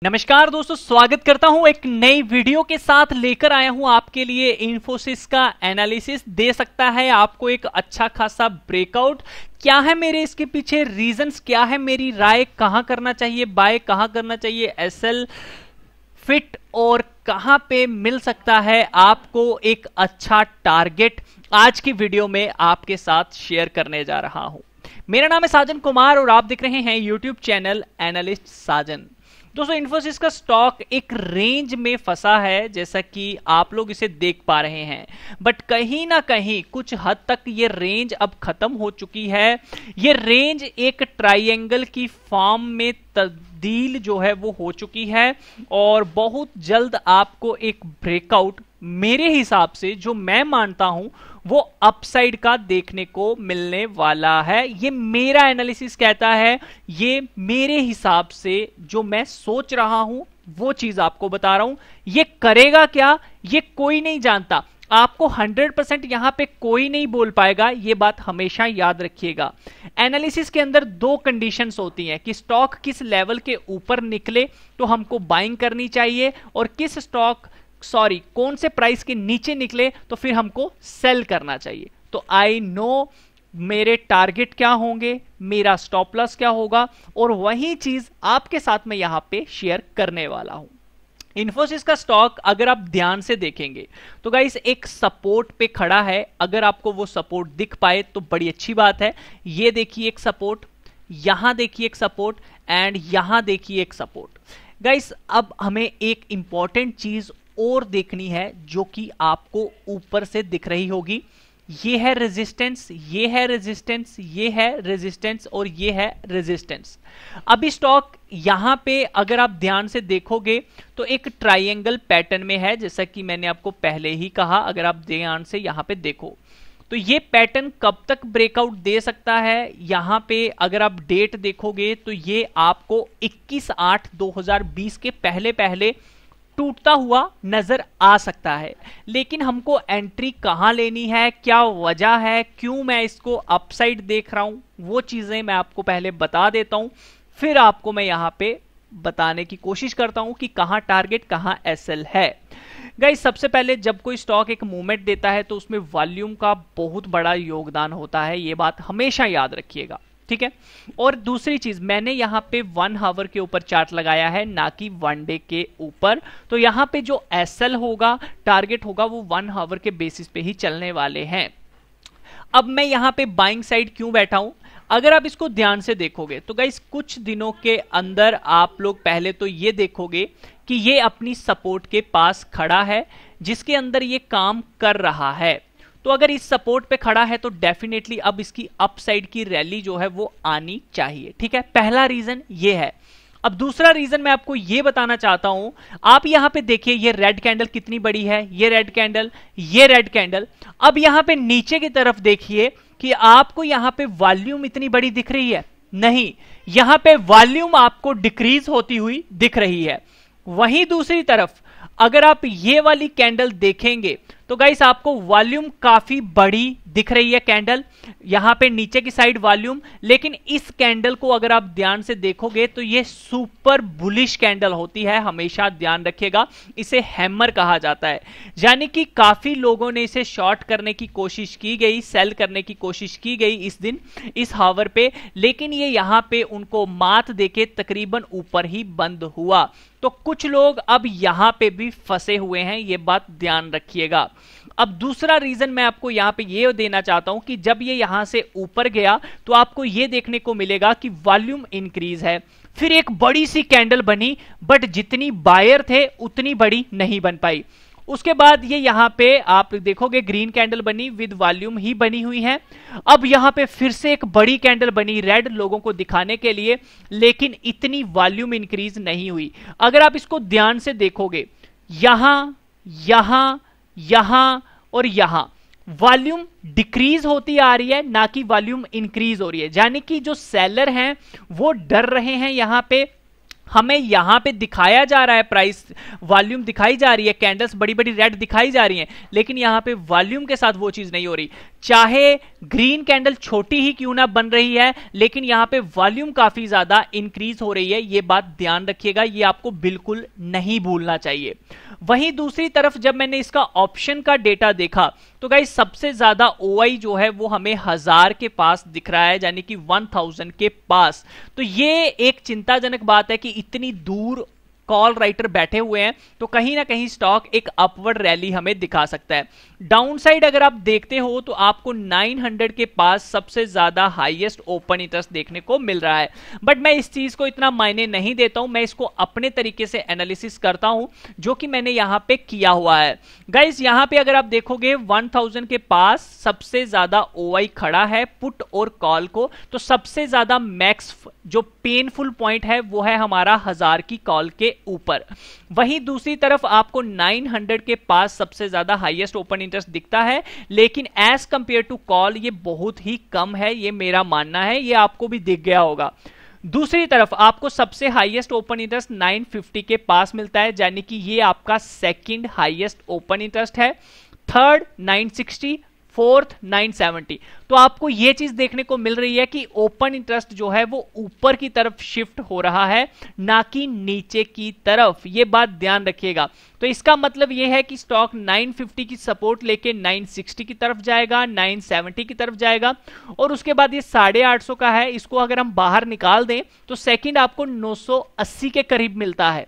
नमस्कार दोस्तों, स्वागत करता हूं एक नई वीडियो के साथ। लेकर आया हूं आपके लिए इन्फोसिस का एनालिसिस। दे सकता है आपको एक अच्छा खासा ब्रेकआउट। क्या है मेरे इसके पीछे रीजंस, क्या है मेरी राय, कहां करना चाहिए बाय, कहां करना चाहिए एसएल फिट और कहां पे मिल सकता है आपको एक अच्छा टारगेट, आज की वीडियो में आपके साथ शेयर करने जा रहा हूं। मेरा नाम है साजन कुमार और आप देख रहे हैं यूट्यूब चैनल एनालिस्ट साजन। दोस्तों, इन्फोसिस का स्टॉक एक रेंज में फंसा है, जैसा कि आप लोग इसे देख पा रहे हैं, बट कहीं ना कहीं कुछ हद तक ये रेंज अब खत्म हो चुकी है। ये रेंज एक ट्रायंगल की फॉर्म में तब्दील जो है वो हो चुकी है और बहुत जल्द आपको एक ब्रेकआउट, मेरे हिसाब से जो मैं मानता हूं, वो अपसाइड का देखने को मिलने वाला है। ये मेरा एनालिसिस कहता है, ये मेरे हिसाब से जो मैं सोच रहा हूं वो चीज आपको बता रहा हूं। ये करेगा क्या, ये कोई नहीं जानता। आपको 100% यहां पे कोई नहीं बोल पाएगा, ये बात हमेशा याद रखिएगा। एनालिसिस के अंदर दो कंडीशंस होती हैं कि स्टॉक किस लेवल के ऊपर निकले तो हमको बाइंग करनी चाहिए, और किस कौन से प्राइस के नीचे निकले तो फिर हमको सेल करना चाहिए। तो आई नो मेरे टारगेट क्या होंगे, मेरा स्टॉप लॉस क्या होगा, और वही चीज आपके साथ में यहां पे शेयर करने वाला हूं। इन्फोसिस का स्टॉक अगर आप ध्यान से देखेंगे तो गाइस एक सपोर्ट पे खड़ा है। अगर आपको वो सपोर्ट दिख पाए तो बड़ी अच्छी बात है। ये देखिए एक सपोर्ट, यहां देखिए एक सपोर्ट, एंड यहां देखिए एक सपोर्ट। गाइस अब हमें एक इंपॉर्टेंट चीज और देखनी है जो कि आपको ऊपर से दिख रही होगी। ये है रेजिस्टेंस, ये है रेजिस्टेंस, ये है रेजिस्टेंस और ये है रेजिस्टेंस। अभी स्टॉक यहां पे अगर आप ध्यान से देखोगे तो एक ट्रायंगल पैटर्न में है, जैसा कि मैंने आपको पहले ही कहा। अगर आप ध्यान से यहां पे देखो तो ये पैटर्न कब तक ब्रेकआउट दे सकता है, यहां पे अगर आप डेट देखोगे तो ये आपको 21/8/2020 के पहले पहले टूटता हुआ नजर आ सकता है। लेकिन हमको एंट्री कहां लेनी है, क्या वजह है, क्यों मैं इसको अपसाइड देख रहा हूं, वो चीजें मैं आपको पहले बता देता हूं, फिर आपको मैं यहां पे बताने की कोशिश करता हूं कि कहां टारगेट, कहां एसएल है। गाइस सबसे पहले जब कोई स्टॉक एक मूवमेंट देता है तो उसमें वॉल्यूम का बहुत बड़ा योगदान होता है, ये बात हमेशा याद रखिएगा, ठीक है। और दूसरी चीज, मैंने यहां पे 1 आवर के ऊपर चार्ट लगाया है, ना कि 1 डे के ऊपर। तो यहां पे जो एसएल होगा, टारगेट होगा, वो 1 आवर के बेसिस पे ही चलने वाले हैं। अब मैं यहां पे बाइंग साइड क्यों बैठा हूं, अगर आप इसको ध्यान से देखोगे तो गाइस कुछ दिनों के अंदर आप लोग पहले तो ये देखोगे कि ये अपनी सपोर्ट के पास खड़ा है, जिसके अंदर ये काम कर रहा है। तो अगर इस सपोर्ट पे खड़ा है तो डेफिनेटली अब इसकी अपसाइड की रैली जो है वो आनी चाहिए, ठीक है। पहला रीजन ये है। अब दूसरा रीजन मैं आपको ये बताना चाहता हूं, आप यहां पे देखिए ये रेड कैंडल कितनी बड़ी है, ये रेड कैंडल, ये रेड कैंडल। अब यहां पे नीचे की तरफ देखिए कि आपको यहां पे वॉल्यूम इतनी बड़ी दिख रही है, नहीं, यहां पे वॉल्यूम आपको डिक्रीज होती हुई दिख रही है। वहीं दूसरी तरफ अगर आप ये वाली कैंडल देखेंगे तो गाइस आपको वॉल्यूम काफी बड़ी दिख रही है कैंडल, यहां पे नीचे की साइड वॉल्यूम। लेकिन इस कैंडल को अगर आप ध्यान से देखोगे तो ये सुपर बुलिश कैंडल होती है, हमेशा ध्यान रखिएगा। इसे हैमर कहा जाता है, यानी कि काफी लोगों ने इसे शॉर्ट करने की कोशिश की गई, सेल करने की कोशिश की गई इस दिन, इस हावर पे, लेकिन ये यहां पे उनको मात देके तकरीबन ऊपर ही बंद हुआ। तो कुछ लोग अब यहां पे भी फंसे हुए हैं, ये बात ध्यान रखिएगा। अब दूसरा रीजन मैं आपको यहां पे ये देना चाहता हूं कि जब ये यहां से ऊपर गया तो आपको ये देखने को मिलेगा कि वॉल्यूम इंक्रीज है, फिर एक बड़ी सी कैंडल बनी, बट जितनी बायर थे उतनी बड़ी नहीं बन पाई। उसके बाद ये यहां पे आप देखोगे ग्रीन कैंडल बनी, विद वॉल्यूम ही बनी हुई है। अब यहां पे फिर से एक बड़ी कैंडल बनी रेड, लोगों को दिखाने के लिए, लेकिन इतनी वॉल्यूम इंक्रीज नहीं हुई। अगर आप इसको ध्यान से देखोगे, यहां, यहां, यहां और यहां वॉल्यूम डिक्रीज होती आ रही है, ना कि वॉल्यूम इंक्रीज हो रही है। यानी कि जो सेलर हैं वो डर रहे हैं, यहां पे हमें यहां पे दिखाया जा रहा है प्राइस, वॉल्यूम दिखाई जा रही है, कैंडल्स बड़ी बड़ी रेड दिखाई जा रही हैं, लेकिन यहां पे वॉल्यूम के साथ वो चीज नहीं हो रही। चाहे ग्रीन कैंडल छोटी ही क्यों ना बन रही है, लेकिन यहां पे वॉल्यूम काफी ज्यादा इंक्रीज हो रही है, ये बात ध्यान रखिएगा, ये आपको बिल्कुल नहीं भूलना चाहिए। वहीं दूसरी तरफ जब मैंने इसका ऑप्शन का डेटा देखा तो गाइस सबसे ज्यादा ओआई जो है वो हमें 1000 के पास दिख रहा है, यानी कि 1000 के पास। तो ये एक चिंताजनक बात है कि इतनी दूर कॉल राइटर बैठे हुए हैं, तो कहीं ना कहीं स्टॉक एक अपवर्ड रैली हमें दिखा सकता है। डाउनसाइड अगर आप देखते हो तो आपको 900 के पास सबसे ज्यादा हाईएस्ट ओपन इंटरेस्ट देखने को मिल रहा है, बट मैं इस चीज को इतना मायने नहीं देता हूं, मैं इसको अपने तरीके से एनालिसिस करता हूं जो कि मैंने यहां पे किया हुआ है। गाइस यहां पे अगर आप देखोगे 1000 के पास सबसे ज्यादा ओआई खड़ा है पुट और कॉल को, तो सबसे ज्यादा मैक्स जो पेनफुल पॉइंट है वो है हमारा 1000 की कॉल के ऊपर। वहीं दूसरी तरफ आपको 900 के पास सबसे ज्यादा हाईएस्ट ओपन इंटरेस्ट दिखता है, लेकिन एज कंपेयर टू कॉल ये बहुत ही कम है, ये मेरा मानना है, ये आपको भी दिख गया होगा। दूसरी तरफ आपको सबसे हाईएस्ट ओपन इंटरेस्ट 950 के पास मिलता है, यानी कि ये आपका सेकंड हाईएस्ट ओपन इंटरेस्ट है, थर्ड 960, फोर्थ 970। तो आपको यह चीज देखने को मिल रही है कि ओपन इंटरेस्ट जो है वो ऊपर की तरफ शिफ्ट हो रहा है, ना कि नीचे की तरफ, ये बात ध्यान रखिएगा। तो इसका मतलब यह है कि स्टॉक 950 की सपोर्ट लेके 960 की तरफ जाएगा, 970 की तरफ जाएगा, और उसके बाद ये 850 का है, इसको अगर हम बाहर निकाल दें तो सेकंड आपको 980 के करीब मिलता है,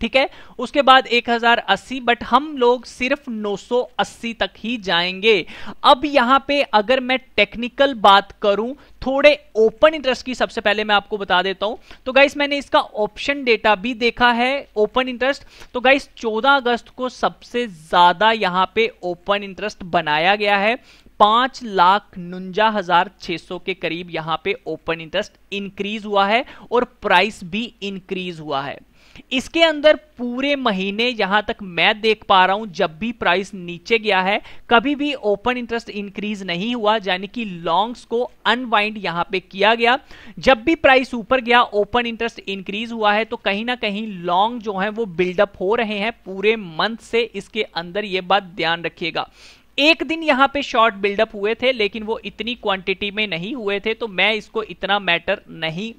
ठीक है। उसके बाद 1080, बट हम लोग सिर्फ 980 तक ही जाएंगे। अब यहां पे अगर मैं टेक्निकल बात करूं थोड़े ओपन इंटरेस्ट की, सबसे पहले मैं आपको बता देता हूं। तो गाइस मैंने इसका ऑप्शन डेटा भी देखा है ओपन इंटरेस्ट। तो गाइस 14 अगस्त को सबसे ज्यादा यहां पे ओपन इंटरेस्ट बनाया गया है, 5,49,600 के करीब यहां पे ओपन इंटरेस्ट इंक्रीज हुआ है और प्राइस भी इंक्रीज हुआ है। इसके अंदर पूरे महीने यहां तक मैं देख पा रहा हूं जब भी प्राइस नीचे गया है कभी भी ओपन इंटरेस्ट इंक्रीज नहीं हुआ, यानी कि लॉन्ग्स को अनवाइंड यहां पे किया गया। जब भी प्राइस ऊपर गया ओपन इंटरेस्ट इंक्रीज हुआ है, तो कहीं ना कहीं लॉन्ग जो है वो बिल्डअप हो रहे हैं पूरे मंथ से, इसके अंदर ये बात ध्यान रखिएगा। एक दिन यहां पे शॉर्ट बिल्डअप हुए थे, लेकिन वो इतनी क्वांटिटी में नहीं हुए थे, तो मैं इसको इतना मैटर नहीं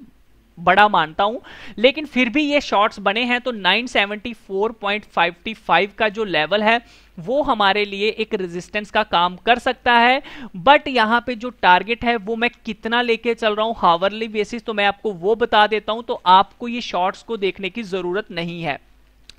बड़ा मानता हूं, लेकिन फिर भी ये शॉर्ट्स बने हैं। तो 974.55 का जो लेवल है वो हमारे लिए एक रेजिस्टेंस का काम कर सकता है, बट यहां पे जो टारगेट है वो मैं कितना लेके चल रहा हूं हावरली बेसिस, तो मैं आपको वो बता देता हूं। तो आपको ये शॉर्ट्स को देखने की जरूरत नहीं है।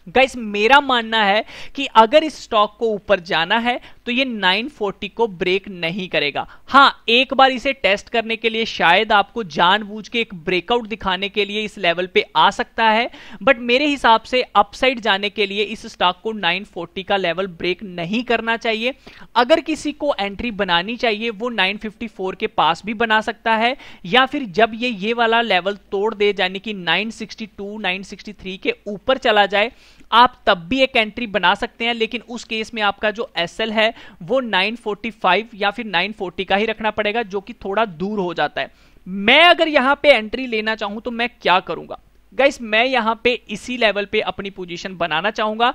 गाइस मेरा मानना है कि अगर इस स्टॉक को ऊपर जाना है तो ये 940 को ब्रेक नहीं करेगा। हां, एक बार इसे टेस्ट करने के लिए शायद आपको जानबूझ के एक ब्रेकआउट दिखाने के लिए इस लेवल पे आ सकता है, बट मेरे हिसाब से अपसाइड जाने के लिए इस स्टॉक को 940 का लेवल ब्रेक नहीं करना चाहिए। अगर किसी को एंट्री बनानी चाहिए वो 954 के पास भी बना सकता है, या फिर जब ये वाला लेवल तोड़ दे, यानी कि 962 963 के ऊपर चला जाए, आप तब भी एक एंट्री बना सकते हैं। लेकिन उस केस में आपका जो एसएल है वो 945 या फिर 940 का ही रखना पड़ेगा, जो कि थोड़ा दूर हो जाता है। मैं अगर यहां पे एंट्री लेना चाहूं तो मैं क्या करूंगा गाइस, मैं यहां पे इसी लेवल पे अपनी पोजीशन बनाना चाहूंगा।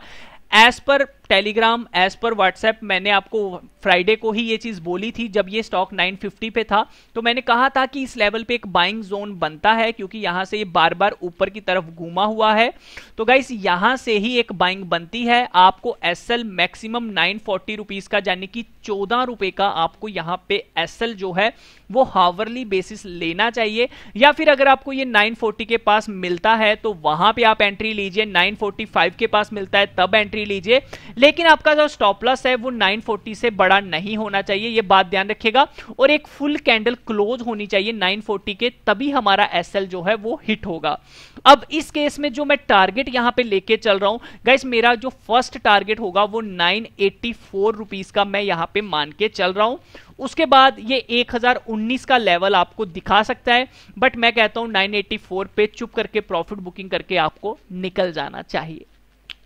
As per Telegram, as per WhatsApp, मैंने आपको फ्राइडे को ही ये चीज बोली थी जब ये स्टॉक 950 पे था, तो मैंने कहा था कि इस लेवल पे एक बाइंग जोन बनता है, क्योंकि यहां से ये बार बार ऊपर की तरफ घूमा हुआ है। तो गाइस यहां से ही एक बाइंग बनती है। आपको एसएल मैक्सिमम 940 रुपीज का, यानी कि 14 रुपए का आपको यहां पे एसएल जो है वो हावरली बेसिस लेना चाहिए, या फिर अगर आपको ये 940 के पास मिलता है तो वहां पे आप एंट्री लीजिए, 945 के पास मिलता है तब एंट्री लीजिए, लेकिन आपका जो स्टॉप लॉस है वो 940 से बड़ा नहीं होना चाहिए, ये बात ध्यान रखिएगा। और एक फुल कैंडल क्लोज होनी चाहिए 940 के, तभी हमारा एसएल जो है वो हिट होगा। अब इस केस में जो मैं टारगेट यहां पे लेके चल रहा हूं गाइस, मेरा जो फर्स्ट टारगेट होगा वो 984 रुपीज का मैं यहां पे मान के चल रहा हूं। उसके बाद ये 1019 का लेवल आपको दिखा सकता है, बट मैं कहता हूं 984 पे चुप करके प्रॉफिट बुकिंग करके आपको निकल जाना चाहिए।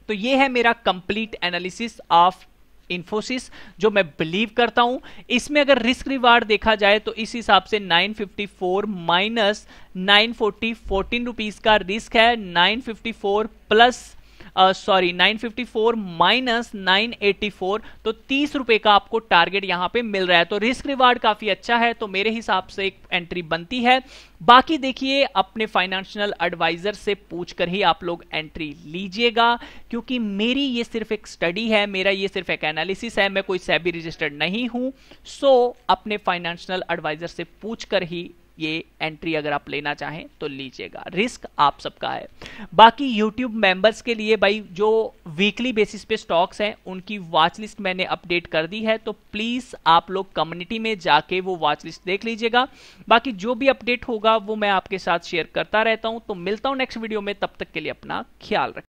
तो ये है मेरा कंप्लीट एनालिसिस ऑफ इन्फोसिस, जो मैं बिलीव करता हूं। इसमें अगर रिस्क रिवार्ड देखा जाए तो इस हिसाब से 954 माइनस 940 14 रुपीज का रिस्क है, 954 प्लस सॉरी 954 माइनस 984, तो 30 रुपए का आपको टारगेट यहां पे मिल रहा है। तो रिस्क रिवार्ड काफी अच्छा है, तो मेरे हिसाब से एक एंट्री बनती है। बाकी देखिए अपने फाइनेंशियल एडवाइजर से पूछकर ही आप लोग एंट्री लीजिएगा, क्योंकि मेरी ये सिर्फ एक स्टडी है, मेरा ये सिर्फ एक एनालिसिस है, मैं कोई सेबी रजिस्टर्ड नहीं हूं। सो अपने फाइनेंशियल एडवाइजर से पूछकर ही ये एंट्री अगर आप लेना चाहें तो लीजिएगा, रिस्क आप सबका है। बाकी YouTube मेंबर्स के लिए भाई जो वीकली बेसिस पे स्टॉक्स हैं उनकी वॉच लिस्ट मैंने अपडेट कर दी है, तो प्लीज आप लोग कम्युनिटी में जाके वो वॉच लिस्ट देख लीजिएगा। बाकी जो भी अपडेट होगा वो मैं आपके साथ शेयर करता रहता हूं। तो मिलता हूं नेक्स्ट वीडियो में, तब तक के लिए अपना ख्याल रखिए।